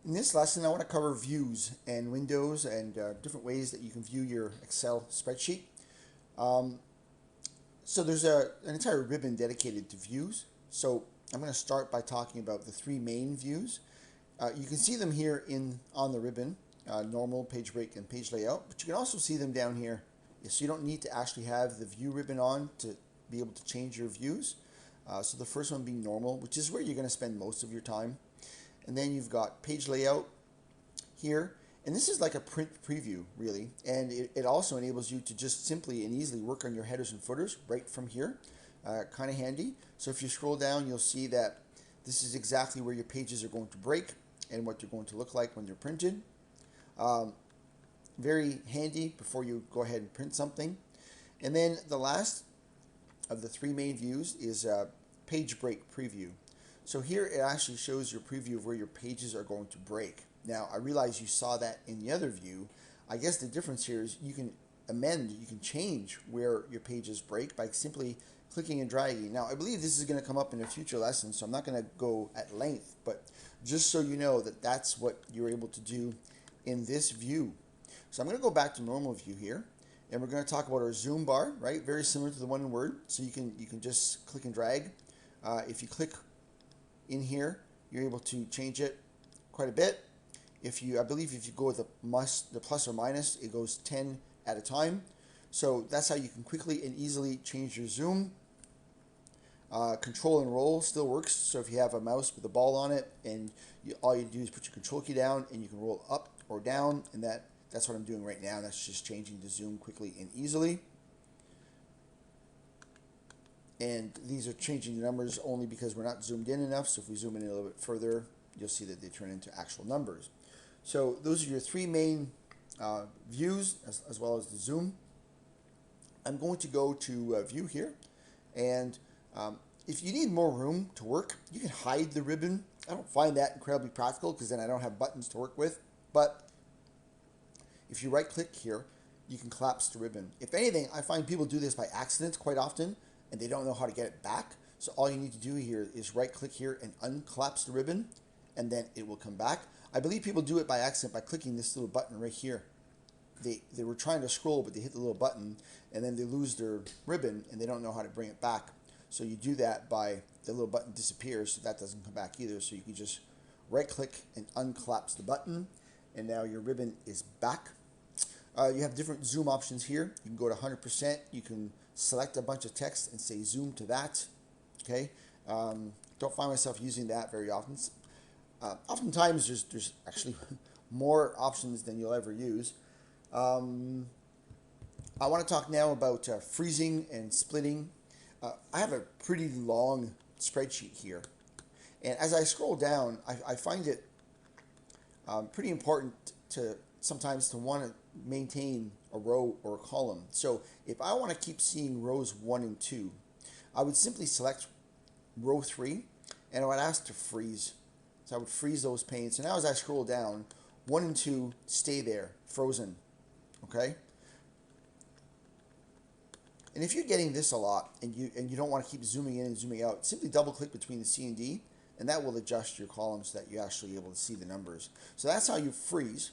In this lesson, I want to cover views and windows and different ways that you can view your Excel spreadsheet. Um, so there's an entire ribbon dedicated to views. So I'm going to start by talking about the three main views. You can see them here on the ribbon, normal, page break, and page layout. But you can also see them down here. So you don't need to actually have the view ribbon on to be able to change your views. So the first one being normal, which is where you're going to spend most of your time. And then you've got page layout here. And this is like a print preview, really. And it also enables you to just simply and easily work on your headers and footers right from here. Kind of handy. So if you scroll down, you'll see that this is exactly where your pages are going to break and what they're going to look like when they're printed. Very handy before you go ahead and print something. And then the last of the three main views is page break preview. So here it actually shows your preview of where your pages are going to break. Now I realize you saw that in the other view. I guess the difference here is you can you can change where your pages break by simply clicking and dragging. Now I believe this is going to come up in a future lesson, so I'm not going to go at length, but just so you know that that's what you're able to do in this view. So I'm going to go back to normal view here, and we're going to talk about our zoom bar, right? Very similar to the one in Word. So you can just click and drag. If you click in here, you're able to change it quite a bit. I believe if you go with the plus or minus, it goes 10 at a time. So that's how you can quickly and easily change your zoom. Control and roll still works. So if you have a mouse with a ball on it, and all you do is put your control key down, and you can roll up or down, and that's what I'm doing right now. That's just changing the zoom quickly and easily. And these are changing the numbers only because we're not zoomed in enough. So if we zoom in a little bit further, you'll see that they turn into actual numbers. So those are your three main views, as well as the zoom. I'm going to go to view here. And if you need more room to work, you can hide the ribbon. I don't find that incredibly practical because then I don't have buttons to work with. But if you right click here, you can collapse the ribbon. If anything, I find people do this by accident quite often, and they don't know how to get it back. So all you need to do here is right click here and uncollapse the ribbon, and then it will come back. I believe people do it by accident by clicking this little button right here. They were trying to scroll, but they hit the little button, and then they lose their ribbon, and they don't know how to bring it back. So you do that by the little button disappears, so that doesn't come back either. So you can just right click and uncollapse the button, and now your ribbon is back. You have different zoom options here. You can go to 100%. You can select a bunch of text and say zoom to that. Okay. Don't find myself using that very often. Oftentimes there's actually more options than you'll ever use. I want to talk now about freezing and splitting. I have a pretty long spreadsheet here, and as I scroll down, I find it pretty important to sometimes to want to maintain a row or a column. So if I want to keep seeing rows 1 and 2, I would simply select row 3, and I would ask to freeze. So I would freeze those panes. So now as I scroll down, 1 and 2 stay there, frozen. Okay? And if you're getting this a lot and you don't want to keep zooming in and zooming out, simply double click between the C and D, and that will adjust your columns so that you're actually able to see the numbers. So that's how you freeze.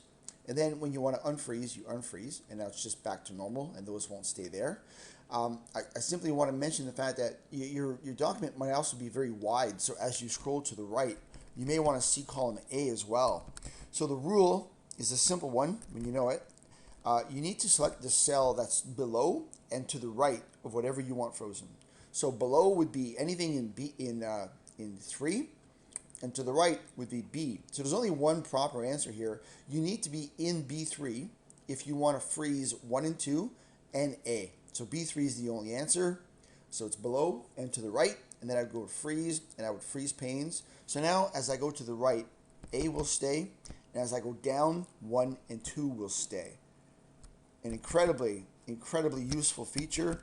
And then when you want to unfreeze, you unfreeze, and now it's just back to normal, and those won't stay there. I simply want to mention the fact that your document might also be very wide, so as you scroll to the right, you may want to see column A as well. So the rule is a simple one when you know it. You need to select the cell that's below and to the right of whatever you want frozen. So below would be anything in 3, and to the right would be B. So there's only one proper answer here. You need to be in B3 if you want to freeze 1 and 2 and A. So B3 is the only answer. So it's below and to the right, and then I would go to freeze, and I would freeze panes. So now as I go to the right, A will stay, and as I go down, 1 and 2 will stay. An incredibly useful feature.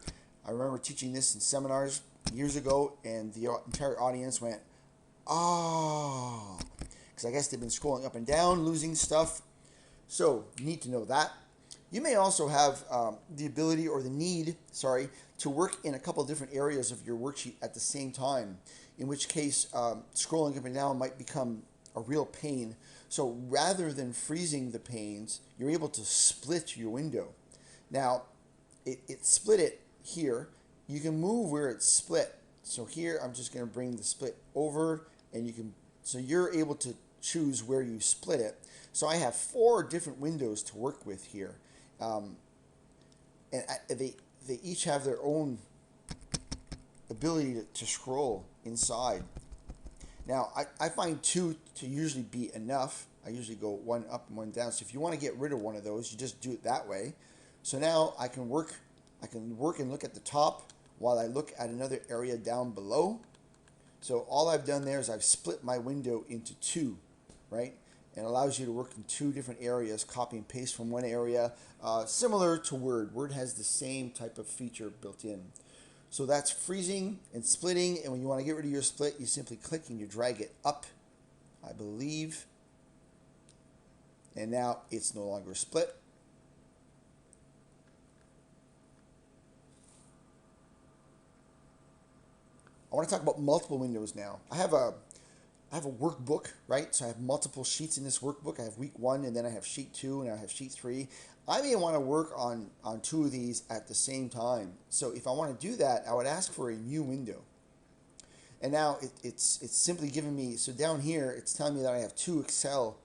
I remember teaching this in seminars years ago, and the entire audience went, "Ah," because I guess they've been scrolling up and down, losing stuff. So you need to know that. You may also have the ability or the need, to work in a couple of different areas of your worksheet at the same time, in which case scrolling up and down might become a real pane. So rather than freezing the panes, you're able to split your window. Now, it split it here. You can move where it's split. So here, I'm just going to bring the split over, and you can, so you're able to choose where you split it. So I have 4 different windows to work with here. They each have their own ability to scroll inside. Now, I find 2 to usually be enough. I usually go 1 up and 1 down. So if you want to get rid of one of those, you just do it that way. So now I can work and look at the top while I look at another area down below. So all I've done there is I've split my window into 2, right? And it allows you to work in 2 different areas, copy and paste from one area, similar to Word. Word has the same type of feature built in. So that's freezing and splitting, and when you want to get rid of your split, you simply click and you drag it up, I believe. And now it's no longer split. I want to talk about multiple windows now. I have a workbook, right? So I have multiple sheets in this workbook. I have week 1, and then I have sheet 2, and I have sheet 3. I may want to work on 2 of these at the same time. So if I want to do that, I would ask for a new window. And now it's simply giving me, so down here, it's telling me that I have 2 Excel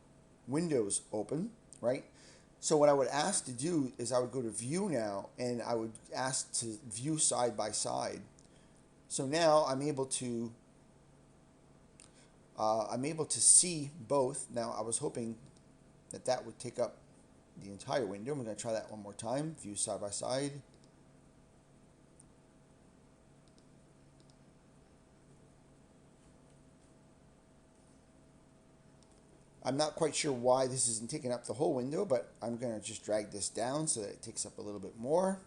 windows open, right? So what I would ask to do is I would go to view now, and I would ask to view side by side. So now I'm able to see both. Now I was hoping that that would take up the entire window. I'm going to try that one more time. View side by side. I'm not quite sure why this isn't taking up the whole window, but I'm going to just drag this down so that it takes up a little bit more.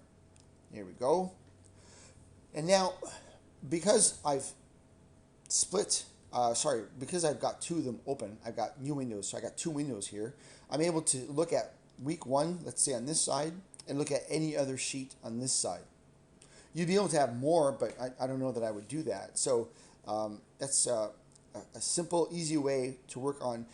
There we go. And now, because I've split, because I've got 2 of them open, I've got new windows, so I got 2 windows here. I'm able to look at week 1, let's say on this side, and look at any other sheet on this side. You'd be able to have more, but I don't know that I would do that. So that's a simple, easy way to work on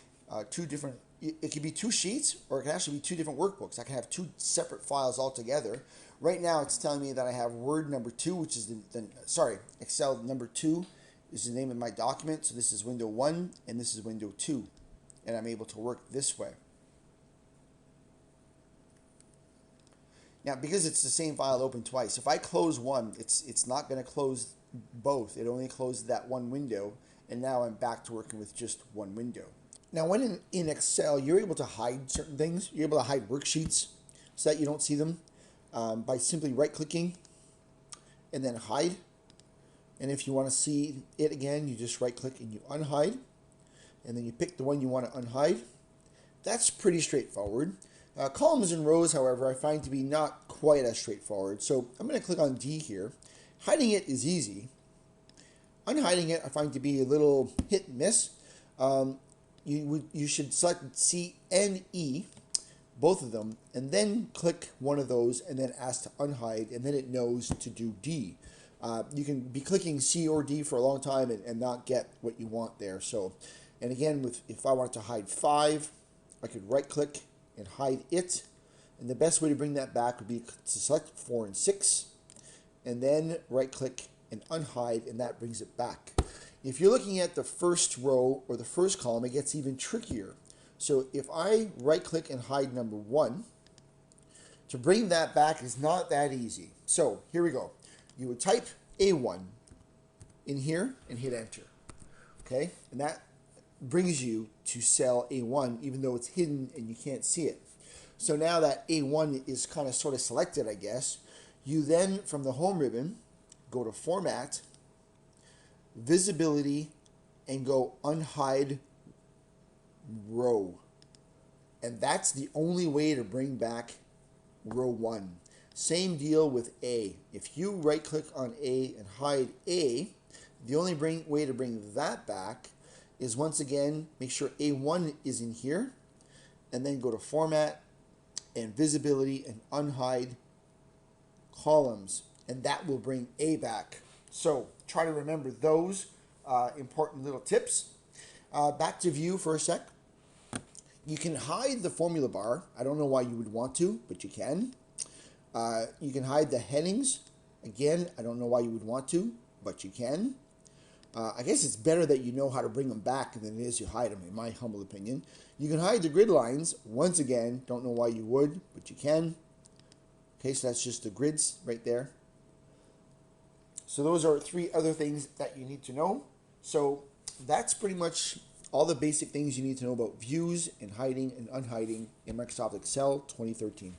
2 different, it could be 2 sheets, or it can actually be 2 different workbooks. I can have 2 separate files altogether. Right now it's telling me that I have Word number 2, which is Excel number 2 is the name of my document. So this is window 1 and this is window 2. And I'm able to work this way. Now, because it's the same file open twice, if I close one, it's not going to close both. It only closes that one window, and now I'm back to working with just one window. Now, when in Excel, you're able to hide certain things. You're able to hide worksheets so that you don't see them by simply right-clicking and then hide. And if you want to see it again, you just right-click and you unhide. And then you pick the one you want to unhide. That's pretty straightforward. Columns and rows, however, I find to be not quite as straightforward. So I'm going to click on D here. Hiding it is easy. Unhiding it I find to be a little hit and miss. You should select C and E, both of them, and then click one of those and then ask to unhide, and then it knows to do D. You can be clicking C or D for a long time and not get what you want there. So, and again, if I wanted to hide 5, I could right click and hide it, and the best way to bring that back would be to select 4 and 6 and then right click and unhide, and that brings it back. If you're looking at the first row or the first column, it gets even trickier. So if I right click and hide number 1, to bring that back is not that easy. So here we go. You would type A1 in here and hit enter. Okay, and that brings you to cell A1, even though it's hidden and you can't see it. So now that A1 is kind of sort of selected, I guess, you then from the home ribbon go to Format, Visibility, and go Unhide Row. And that's the only way to bring back row 1. Same deal with A. If you right click on A and hide A, the only way to bring that back is once again make sure A1 is in here, and then go to Format and Visibility and Unhide Columns, and that will bring A back. So try to remember those important little tips. Back to view for a sec. You can hide the formula bar. I don't know why you would want to, but you can. You can hide the headings. Again, I don't know why you would want to, but you can. I guess it's better that you know how to bring them back than it is you hide them, in my humble opinion. You can hide the grid lines. Once again, don't know why you would, but you can. Okay, so that's just the grids right there. So those are 3 other things that you need to know. So that's pretty much all the basic things you need to know about views and hiding and unhiding in Microsoft Excel 2013.